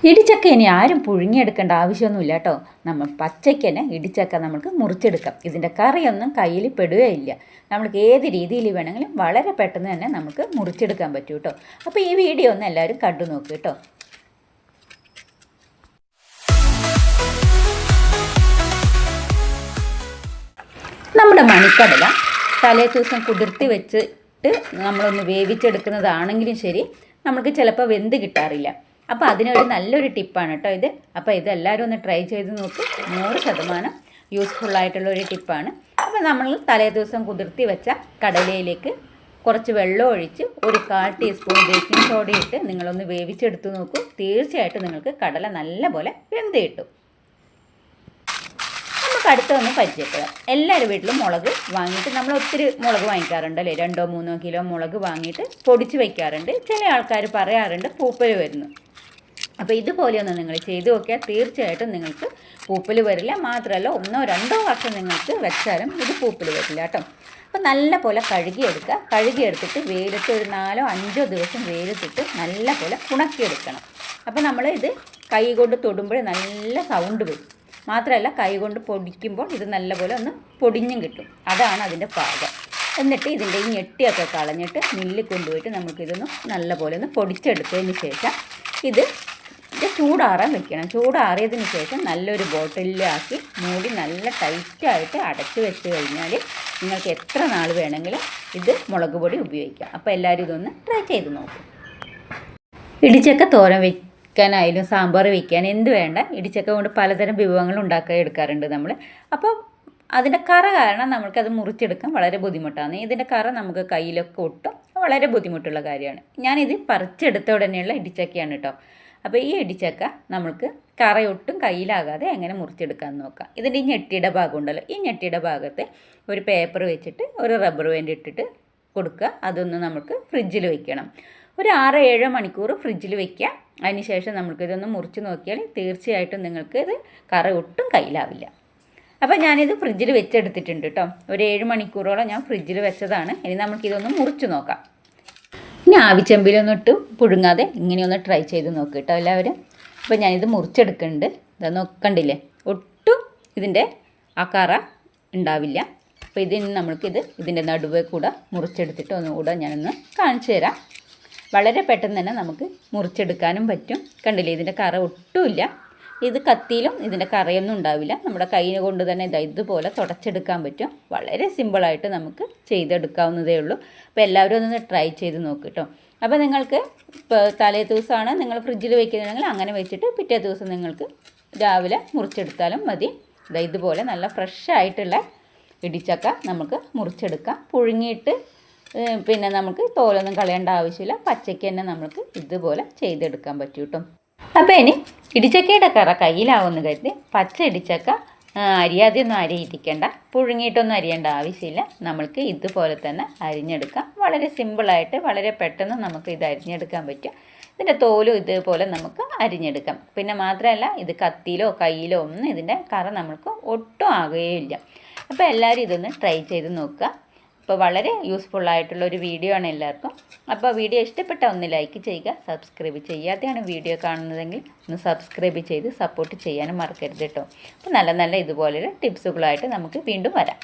ഇടിച്ചക്ക ഇനി ആരും പുഴുങ്ങിയെടുക്കേണ്ട ആവശ്യമൊന്നുമില്ല കേട്ടോ. നമ്മൾ പച്ചയ്ക്ക് തന്നെ ഇടിച്ചക്ക നമുക്ക് മുറിച്ചെടുക്കാം. ഇതിൻ്റെ കറിയൊന്നും കയ്യിൽ പെടുകയില്ല. നമ്മൾക്ക് ഏത് രീതിയിൽ വേണമെങ്കിലും വളരെ പെട്ടെന്ന് തന്നെ നമുക്ക് മുറിച്ചെടുക്കാൻ പറ്റും കേട്ടോ. അപ്പോൾ ഈ വീഡിയോ ഒന്ന് എല്ലാവരും കണ്ടു നോക്കുക കേട്ടോ. നമ്മുടെ മണിക്കടല തലേ ദിവസം കുതിർത്തി വെച്ചിട്ട് നമ്മളൊന്ന് വേവിച്ചെടുക്കുന്നതാണെങ്കിലും ശരി, നമുക്ക് ചിലപ്പോൾ വെന്ത് കിട്ടാറില്ല. അപ്പോൾ അതിനൊരു നല്ലൊരു ടിപ്പാണ് കേട്ടോ ഇത്. അപ്പോൾ ഇതെല്ലാവരും ഒന്ന് ട്രൈ ചെയ്ത് നോക്കി. 100% യൂസ്ഫുള്ളായിട്ടുള്ള ഒരു ടിപ്പാണ്. അപ്പോൾ നമ്മൾ തലേ ദിവസം കുതിർത്തി വെച്ച കടലയിലേക്ക് കുറച്ച് വെള്ളം ഒഴിച്ച് ഒരു 1/4 ടീസ്പൂൺ ബേക്കിംഗ് സോഡ ഇട്ട് നിങ്ങളൊന്ന് വേവിച്ചെടുത്ത് നോക്കൂ. തീർച്ചയായിട്ടും നിങ്ങൾക്ക് കടല നല്ലപോലെ വെന്ത് കിട്ടും. നമുക്ക് അടുത്തൊന്ന് പരിചയപ്പെടാം. എല്ലാവരും വീട്ടിലും മുളക് വാങ്ങിയിട്ട് നമ്മൾ ഒത്തിരി മുളക് വാങ്ങിക്കാറുണ്ട് അല്ലേ. 2-3 കിലോ മുളക് വാങ്ങിയിട്ട് പൊടിച്ച് വയ്ക്കാറുണ്ട്. ചില ആൾക്കാർ പറയാറുണ്ട് പൂപ്പൽ വരുന്നു. അപ്പോൾ ഇതുപോലെയൊന്ന് നിങ്ങൾ ചെയ്ത് നോക്കിയാൽ തീർച്ചയായിട്ടും നിങ്ങൾക്ക് പൂപ്പൽ വരില്ല. മാത്രമല്ല 1-2 വർഷം നിങ്ങൾക്ക് വെച്ചാലും ഇത് പൂപ്പൽ വരില്ല കേട്ടോ. അപ്പോൾ നല്ല പോലെ കഴുകിയെടുക്കുക. കഴുകിയെടുത്തിട്ട് വെയിലത്ത് ഒരു 4-5 ദിവസം വെയിലത്തിട്ട് നല്ല പോലെ ഉണക്കിയെടുക്കണം. അപ്പോൾ നമ്മൾ ഇത് കൈ കൊണ്ട് തൊടുമ്പോൾ നല്ല സൗണ്ട് വരും. മാത്രമല്ല കൈ കൊണ്ട് പൊടിക്കുമ്പോൾ ഇത് നല്ലപോലെ ഒന്ന് പൊടിഞ്ഞും കിട്ടും. അതാണ് അതിൻ്റെ പാകം. എന്നിട്ട് ഇതിൻ്റെ ഈ ഞെട്ടിയൊക്കെ കളഞ്ഞിട്ട് മില്ലിൽ കൊണ്ടുപോയിട്ട് നമുക്കിതൊന്ന് നല്ലപോലെ ഒന്ന് പൊടിച്ചെടുത്തതിന് ശേഷം ഇത് ചൂടാറാൻ വെക്കണം. ചൂടാറിയതിന് ശേഷം നല്ലൊരു ബോട്ടിലാക്കി മൂടി നല്ല ടൈറ്റായിട്ട് അടച്ച് വെച്ച് കഴിഞ്ഞാൽ നിങ്ങൾക്ക് എത്ര നാൾ വേണമെങ്കിലും ഇത് മുളക് പൊടി ഉപയോഗിക്കാം. അപ്പോൾ എല്ലാവരും ഇതൊന്ന് ട്രൈ ചെയ്ത് നോക്കും. ഇടിച്ചക്ക തോരൻ വയ്ക്കാനായാലും സാമ്പാർ വയ്ക്കാൻ എന്ത് വേണ്ട, ഇടിച്ചക്ക കൊണ്ട് പലതരം വിഭവങ്ങൾ ഉണ്ടാക്കാൻ എടുക്കാറുണ്ട് നമ്മൾ. അപ്പോൾ അതിൻ്റെ കറ കാരണം നമുക്കത് മുറിച്ചെടുക്കാൻ വളരെ ബുദ്ധിമുട്ടാണ്. ഇതിൻ്റെ കറ നമുക്ക് കയ്യിലൊക്കെ ഒട്ടും വളരെ ബുദ്ധിമുട്ടുള്ള കാര്യമാണ്. ഞാനിത് പറിച്ചെടുത്ത ഉടനെയുള്ള ഇടിച്ചക്കയാണ് കേട്ടോ. അപ്പോൾ ഈ ഇടിച്ചക്ക നമുക്ക് കറയൊട്ടും കയ്യിലാകാതെ എങ്ങനെ മുറിച്ചെടുക്കാമെന്ന് നോക്കാം. ഇതിൻ്റെ ഈ ഞെട്ടിയുടെ ഭാഗം ഉണ്ടല്ലോ, ഈ ഞെട്ടിയുടെ ഭാഗത്ത് ഒരു പേപ്പർ വെച്ചിട്ട് ഒരു റബ്ബർ ബാൻഡ് ഇട്ടിട്ട് കൊടുക്കുക. അതൊന്ന് നമുക്ക് ഫ്രിഡ്ജിൽ വെക്കണം. ഒരു 6-7 മണിക്കൂർ ഫ്രിഡ്ജിൽ വെക്കുക. അതിന് ശേഷം നമുക്കിതൊന്ന് മുറിച്ച് നോക്കിയാൽ തീർച്ചയായിട്ടും നിങ്ങൾക്ക് ഇത് കറ ഒട്ടും കയ്യിലാവില്ല. അപ്പോൾ ഞാനിത് ഫ്രിഡ്ജിൽ വെച്ചെടുത്തിട്ടുണ്ട് കേട്ടോ. ഒരു 7 മണിക്കൂറോളം ഞാൻ ഫ്രിഡ്ജിൽ വെച്ചതാണ്. ഇനി നമുക്കിതൊന്ന് മുറിച്ച് നോക്കാം. ഇനി ആവിച്ചെമ്പിലൊന്നും ഇട്ട് പുഴുങ്ങാതെ ഇങ്ങനെയൊന്ന് ട്രൈ ചെയ്ത് നോക്കുക കേട്ടോ എല്ലാവരും. അപ്പോൾ ഞാനിത് മുറിച്ചെടുക്കുന്നുണ്ട്. ഇതാ നോക്കണ്ടില്ലേ, ഒട്ടും ഇതിൻ്റെ ആ കറ ഉണ്ടാവില്ല. അപ്പോൾ ഇതിന് നമ്മൾക്കിത് ഇതിൻ്റെ നടുവേ കൂടെ മുറിച്ചെടുത്തിട്ട് ഒന്നുകൂടെ ഞാനൊന്ന് കാണിച്ചു തരാം. വളരെ പെട്ടെന്ന് തന്നെ നമുക്ക് മുറിച്ചെടുക്കാനും പറ്റും. കണ്ടില്ലേ, ഇതിൻ്റെ കറ ഒട്ടുമില്ല. ഇത് കത്തിയിലും ഇതിൻ്റെ കറയൊന്നും ഉണ്ടാവില്ല. നമ്മുടെ കൈ കൊണ്ട് തന്നെ ഇതുപോലെ തുടച്ചെടുക്കാൻ പറ്റും. വളരെ സിമ്പിളായിട്ട് നമുക്ക് ചെയ്തെടുക്കാവുന്നതേ ഉള്ളൂ. അപ്പോൾ എല്ലാവരും ഒന്ന് ട്രൈ ചെയ്ത് നോക്ക് കേട്ടോ. അപ്പോൾ നിങ്ങൾക്ക് ഇപ്പോൾ തലേ ദിവസമാണ് നിങ്ങൾ ഫ്രിഡ്ജിൽ വയ്ക്കുന്നതെങ്കിൽ അങ്ങനെ വെച്ചിട്ട് പിറ്റേ ദിവസം നിങ്ങൾക്ക് രാവിലെ മുറിച്ചെടുത്താലും മതി. ഇതുപോലെ നല്ല ഫ്രഷ് ആയിട്ടുള്ള ഇടിച്ചക്ക നമുക്ക് മുറിച്ചെടുക്കാം. പുഴുങ്ങിയിട്ട് പിന്നെ നമുക്ക് തോലൊന്നും കളയേണ്ട ആവശ്യമില്ല. പച്ചയ്ക്ക് തന്നെ നമുക്ക് ഇതുപോലെ ചെയ്തെടുക്കാൻ പറ്റും കേട്ടോ. അപ്പോൾ ഇനി ഇടിച്ചക്കയുടെ കറ കയ്യിലാവുമെന്ന് കരുതി പച്ച ഇടിച്ചക്ക അരിയാതെയൊന്നും അരിയിരിക്കേണ്ട, പുഴുങ്ങിയിട്ടൊന്നും അരിയേണ്ട ആവശ്യമില്ല. നമ്മൾക്ക് ഇതുപോലെ തന്നെ അരിഞ്ഞെടുക്കാം. വളരെ സിമ്പിളായിട്ട് വളരെ പെട്ടെന്ന് നമുക്ക് ഇത് അരിഞ്ഞെടുക്കാൻ പറ്റും. ഇതിൻ്റെ തോലും ഇതുപോലെ നമുക്ക് അരിഞ്ഞെടുക്കാം. പിന്നെ മാത്രമല്ല ഇത് കത്തിയിലോ കയ്യിലോ ഒന്നും ഇതിൻ്റെ കറ നമുക്ക് ഒട്ടും ആകുകയില്ല. അപ്പോൾ എല്ലാവരും ഇതൊന്ന് ട്രൈ ചെയ്ത് നോക്കുക. അപ്പോൾ വളരെ യൂസ്ഫുള്ളായിട്ടുള്ളൊരു വീഡിയോ ആണ് എല്ലാവർക്കും. അപ്പോൾ വീഡിയോ ഇഷ്ടപ്പെട്ട ഒന്ന് ലൈക്ക് ചെയ്യുക. സബ്സ്ക്രൈബ് ചെയ്യാതെയാണ് വീഡിയോ കാണുന്നതെങ്കിൽ ഒന്ന് സബ്സ്ക്രൈബ് ചെയ്ത് സപ്പോർട്ട് ചെയ്യാനും മറക്കരുത് കേട്ടോ. അപ്പോൾ നല്ല നല്ല ഇതുപോലെയുള്ള ടിപ്സുകളായിട്ട് നമുക്ക് വീണ്ടും വരാം.